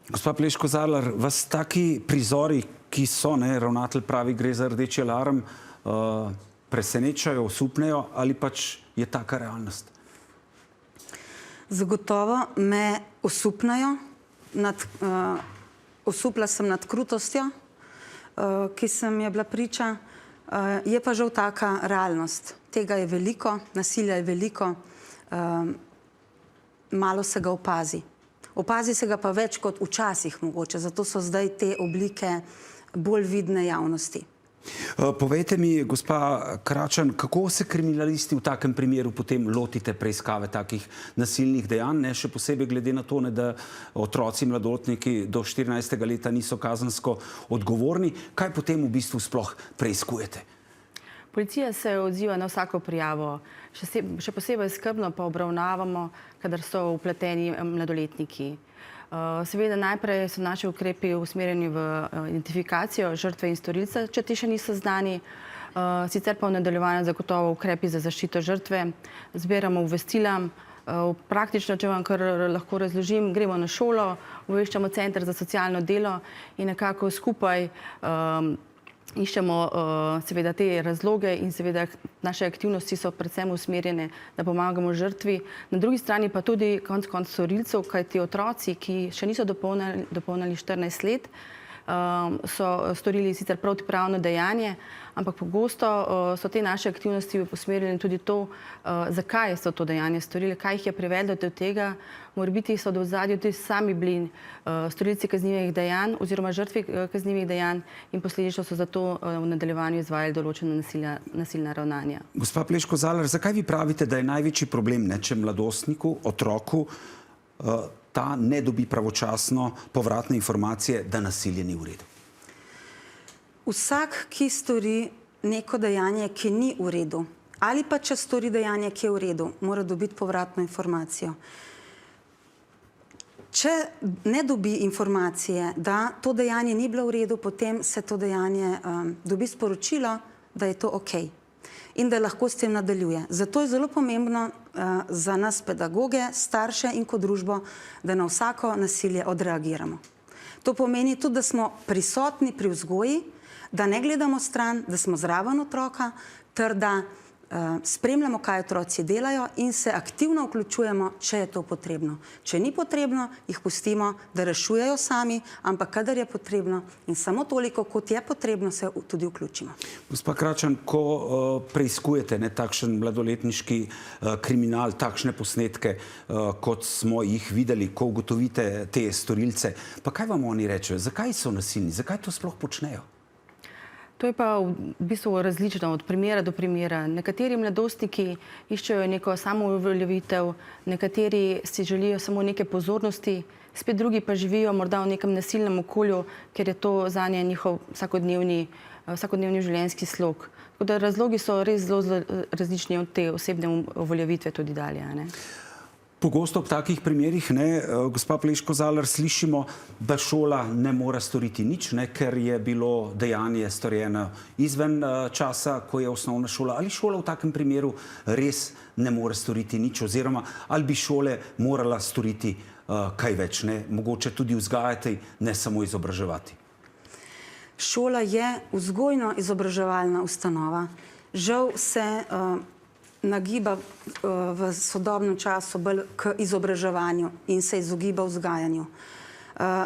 Gospa Pleško Zalar, vas taki prizori, ki so, ravnatelj pravi, gre za rdeči alarm, presenečajo, osupnejo ali pač je taka realnost? Zagotovo me osupnajo. Osupla sem nad krutostjo, ki sem je bila priča. Je pa žal taka realnost. Tega je veliko, nasilja je veliko, malo se ga opazi. Opazi se ga pa več kot včasih mogoče, zato so zdaj te oblike bolj vidne javnosti. Povejte mi, gospa Kračan, kako se kriminalisti v takem primeru potem lotite preiskave takih nasilnih dejanj, še posebej glede na to, da otroci, mladoletniki do 14. leta niso kazensko odgovorni. Kaj potem v bistvu sploh preiskujete? Policija se odziva na vsako prijavo. Še posebej skrbno pa obravnavamo, kadar so vpleteni mladoletniki. Seveda najprej so naši ukrepi usmerjeni v identifikacijo žrtve in storilca, če ti še niso znani. Sicer pa v nadaljevanju zagotovo ukrepi za zaščito žrtve. Zbiramo obvestila. Praktično, če vam kar lahko razložim, gremo na šolo, obveščamo center za socialno delo in nekako skupaj iščemo seveda te razloge in seveda naše aktivnosti so predvsem usmerjene, da pomagamo žrtvi. Na drugi strani pa tudi konec storilcev, kajti otroci, ki še niso dopolnili 14 let, so storili sicer protipravno dejanje, ampak pogosto so te naše aktivnosti usmerjene tudi to, zakaj so to dejanje storili, kaj jih je privedlo do tega. Morebiti so do ozadja tudi sami bili storilci kaznivih dejanj oziroma žrtvi kaznivih dejanj in posledično so zato v nadaljevanju izvajali določena nasilna ravnanja. Gospa Pleško Zalar, zakaj vi pravite, da je največji problem, če mladostniku, otroku, ta ne dobi pravočasno povratne informacije, da nasilje ni v redu? Vsak, ki stori neko dejanje, ki ni v redu, ali pa če stori dejanje, ki je v redu, mora dobiti povratno informacijo. Če ne dobi informacije, da to dejanje ni bilo v redu, potem se to dejanje dobi sporočilo, da je to okej in da lahko s tem nadaljuje. Zato je zelo pomembno za nas pedagoge, starše in kot družbo, da na vsako nasilje odreagiramo. To pomeni tudi, da smo prisotni pri vzgoji, da ne gledamo stran, da smo zraven otroka, ter da spremljamo, kaj otroci delajo in se aktivno vključujemo, če je to potrebno. Če ni potrebno, jih pustimo, da rešujejo sami, ampak kadar je potrebno in samo toliko, kot je potrebno, se tudi vključimo. Gospa Kračan, ko preiskujete takšen mladoletniški kriminal, takšne posnetke, kot smo jih videli, ko ugotovite te storilce, pa kaj vam oni rečejo? Zakaj so nasilni? Zakaj to sploh počnejo? To je pa v bistvu različno od primera do primera. Nekateri mladostniki iščejo neko samouveljavitev, nekateri si želijo samo neke pozornosti, spet drugi pa živijo morda v nekem nasilnem okolju, ker je to zanje njihov vsakodnevni življenjski slog. Tako da razlogi so res zelo različni od te osebne uveljavitve tudi dalje. Pogosto ob takih primerih, gospa Pleško Zalar, slišimo, da šola ne more storiti nič, ker je bilo dejanje storjeno izven časa, ko je osnovna šola. Ali šola v takem primeru res ne more storiti nič, oziroma ali bi šole morala storiti kaj več, mogoče tudi vzgajati, ne samo izobraževati? Šola je vzgojno-izobraževalna ustanova. Žal se nagiba v sodobnem času bolj k izobraževanju in se izogiba vzgajanju.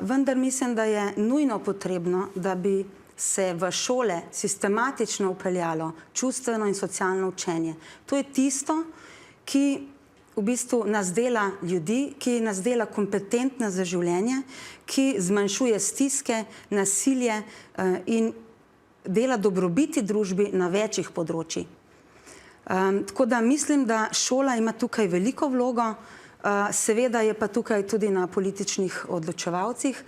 Vendar mislim, da je nujno potrebno, da bi se v šole sistematično vpeljalo čustveno in socialno učenje. To je tisto, ki v bistvu nas dela ljudi, ki nas dela kompetentne za življenje, ki zmanjšuje stiske, nasilje in dela dobrobiti družbi na večjih področjih. Tako da mislim, da šola ima tukaj veliko vlogo, seveda je pa tukaj tudi na političnih odločevalcih,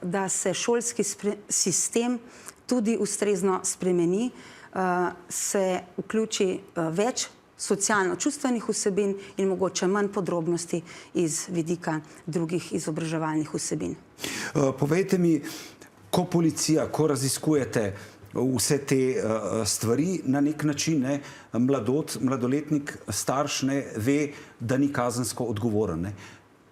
da se šolski sistem tudi ustrezno spremeni, se vključi več socialno-čustvenih vsebin in mogoče manj podrobnosti iz vidika drugih izobraževalnih vsebin. Povejte mi, ko policija, ko raziskujete vse te stvari, na nek način mladoletnik, starš ve, da ni kazensko odgovoren.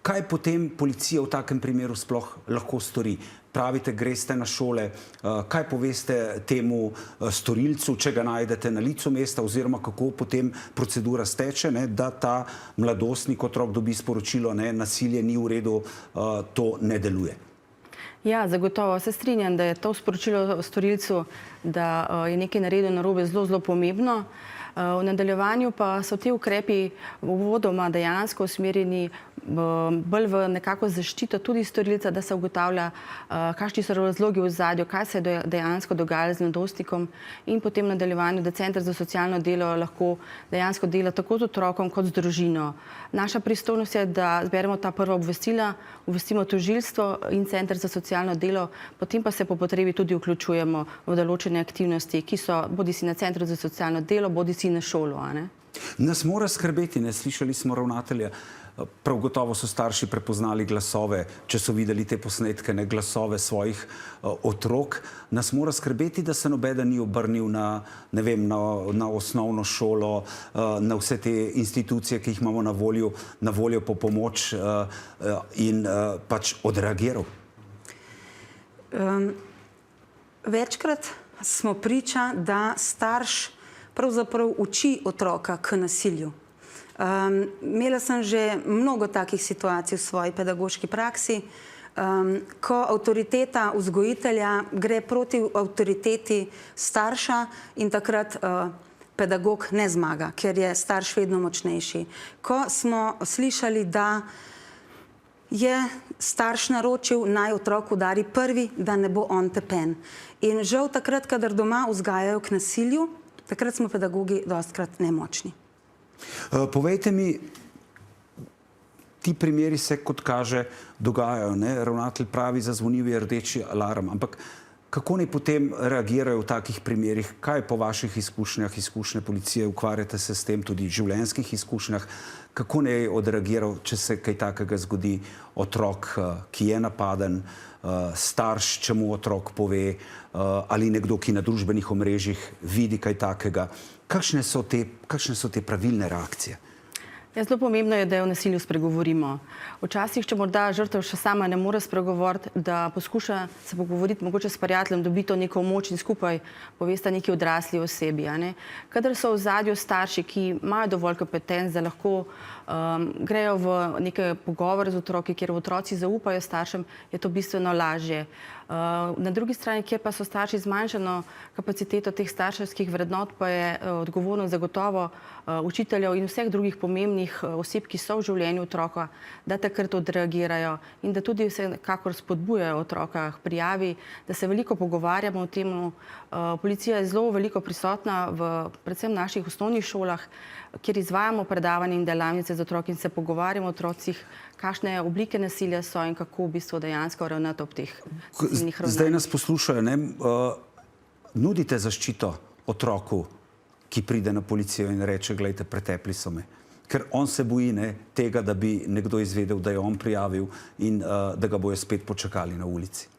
Kaj potem policija v takem primeru sploh lahko stori? Pravite, greste na šole, kaj poveste temu storilcu, če ga najdete na licu mesta, oziroma kako potem procedura steče, ne, da ta mladostnik, otrok dobi sporočilo, ne, nasilje ni v redu, to ne deluje? Ja, zagotovo se strinjam, da je to sporočilo storilcu, da je nekaj naredil narobe, zelo, zelo pomembno. V nadaljevanju pa so ti ukrepi uvodoma dejansko usmerjeni bolj v nekako zaščito tudi storilca, da se ugotavlja, kakšni so razlogi v ozadju, kaj se je dejansko dogajalo z mladostnikom, in potem v nadaljevanju, da Center za socialno delo lahko dejansko dela tako z otrokom kot z družino. Naša pristojnost je, da zberemo ta prva obvestila, obvestimo tožilstvo in Center za socialno delo, potem pa se po potrebi tudi vključujemo v določene aktivnosti, ki so bodisi na Centru za socialno delo, bodisi na šolo. Nas mora skrbeti, ne, slišali smo ravnatelja, prav gotovo so starši prepoznali glasove, če so videli te posnetke, ne, glasove svojih otrok. Nas mora skrbeti, da se nobeden ni obrnil na, ne vem, na osnovno šolo, na vse te institucije, ki jih imamo na voljo po pomoč, in pač odreagiral. Večkrat smo priča, da starš pravzaprav uči otroka k nasilju. Imela sem že mnogo takih situacij v svoji pedagoški praksi, ko avtoriteta vzgojitelja gre proti avtoriteti starša in takrat pedagog ne zmaga, ker je starš vedno močnejši. Ko smo slišali, da je starš naročil, naj otrok udari prvi, da ne bo on tepen. In žal takrat, kadar doma vzgajajo k nasilju, takrat smo pedagogi dostikrat nemočni. Povejte mi, ti primeri se, kot kaže, dogajajo, ne? Ravnatelj pravi, zazvonil je rdeči alarm, ampak kako naj potem reagirajo v takih primerih? Kaj po vaših izkušnjah, izkušnje policije, ukvarjate se s tem, tudi življenjskih izkušnjah, kako naj odreagiral, če se kaj takega zgodi, otrok, ki je napaden, starš, če mu otrok pove, ali nekdo, ki na družbenih omrežjih vidi kaj takega? Kakšne so te pravilne reakcije? Ja, zelo pomembno je, da o nasilju spregovorimo. Včasih, če morda žrtev še sama ne more spregovoriti, da poskuša se pogovoriti mogoče s prijateljem, dobiti to neko moč in skupaj povesta neki odrasli osebi. Kadar so v ozadju starši, ki imajo dovolj kompetenc, da lahko grejo v neke pogovore z otroki, kjer otroci zaupajo staršem, je to bistveno lažje. Na drugi strani, kjer pa so starši zmanjšano kapaciteto teh starševskih vrednot, pa je odgovornost zagotovo učiteljev in vseh drugih pomembnih oseb, ki so v življenju otroka, da takrat odreagirajo in da tudi vsekakor spodbujajo otroka k prijavi, da se veliko pogovarjamo o tem. Policija je zelo veliko prisotna v predvsem naših osnovnih šolah, kjer izvajamo predavanja in delavnice z otroki in se pogovarjamo o otrocih, kakšne oblike nasilja so in kako v bistvu dejansko ravnati ob teh nasilnih ravnanjih. Zdaj nas poslušajo, ne? Nudite zaščito otroku, ki pride na policijo in reče, glejte, pretepli so me. Ker on se boji, ne, tega, da bi nekdo izvedel, da je on prijavil in da ga bojo spet počakali na ulici.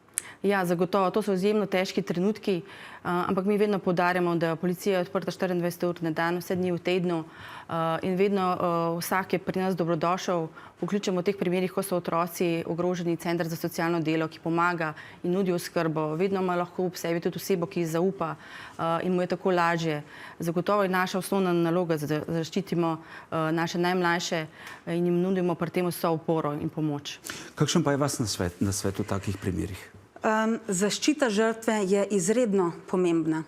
Ja, zagotovo. To so izjemno težki trenutki, ampak mi vedno poudarjamo, da policija je odprta 24 ur na dan, 7 dni v tednu in vedno vsak je pri nas dobrodošel. Vključimo v teh primerih, ko so otroci ogroženi, Center za socialno delo, ki pomaga in nudi oskrbo. Vedno ima lahko ob sebi tudi osebo, ki zaupa in mu je tako lažje. Zagotovo je naša osnovna naloga, da zaščitimo naše najmlajše in jim nudimo pri tem vso oporo in pomoč. Kakšen pa je vas nasvet v takih primerih? Zaščita žrtve je izredno pomembna.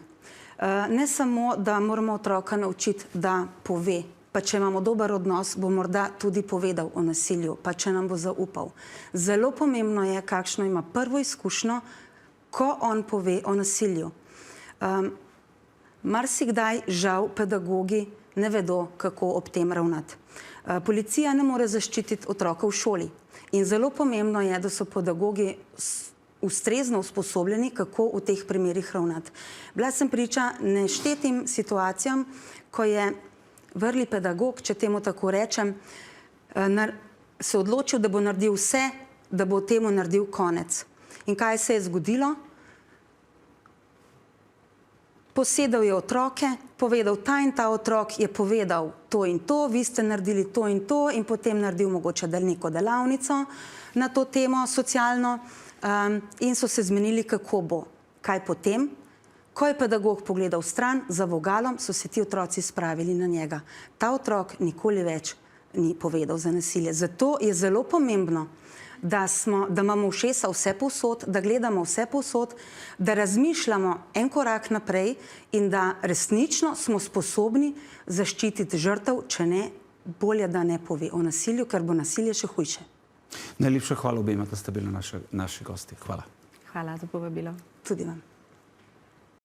Ne samo, da moramo otroka naučiti, da pove, pa če imamo dober odnos, bo morda tudi povedal o nasilju, pa če nam bo zaupal. Zelo pomembno je, kakšno ima prvo izkušnjo, ko on pove o nasilju. Marsikdaj, žal, pedagogi ne vedo, kako ob tem ravnati. Policija ne more zaščititi otroka v šoli in zelo pomembno je, da so pedagogi ustrezno usposobljeni, kako v teh primerih ravnati. Bila sem priča neštetim situacijam, ko je vrli pedagog, če temu tako rečem, se odločil, da bo naredil vse, da bo temu naredil konec. In kaj se je zgodilo? Posedal je otroke, povedal, ta in ta otrok je povedal to in to, vi ste naredili to in potem naredil mogoče neko delavnico na to temo socialno in so se zmenili, kako bo. Kaj potem? Ko je pedagog pogledal stran za vogalom, so se ti otroci spravili na njega. Ta otrok nikoli več ni povedal za nasilje. Zato je zelo pomembno, da imamo ušesa vse povsod, da gledamo vse povsod, da razmišljamo en korak naprej in da resnično smo sposobni zaščititi žrtev, če ne, bolje, da ne pove o nasilju, ker bo nasilje še hujše. Najlepša hvala obema, da ste bili naši gosti. Hvala. Hvala za povabilo. Tudi vam.